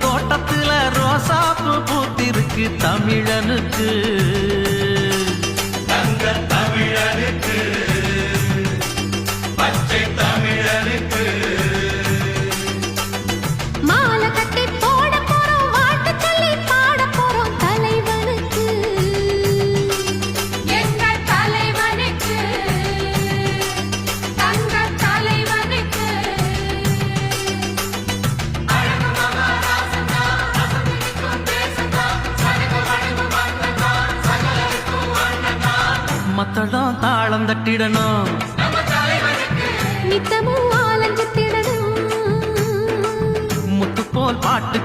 தோட்டத்துல ரோசாப்பு பூத்திருக்கு தமிழனுக்கு தங்க தமிழனுக்கு பச்சை தமிழனுக்கு மாலை கட்டி போட போறோம் வாழ்த்து சொல்லி பாட போறோம் தலைவனுக்கு எங்கள் தலைவனுக்கு தங்க தலைவனுக்கு மத்தளம் தாளம் தட்டிடணும் நித்தமும் ஆலஞ்சத்திடணும் முத்து போல் பாட்டு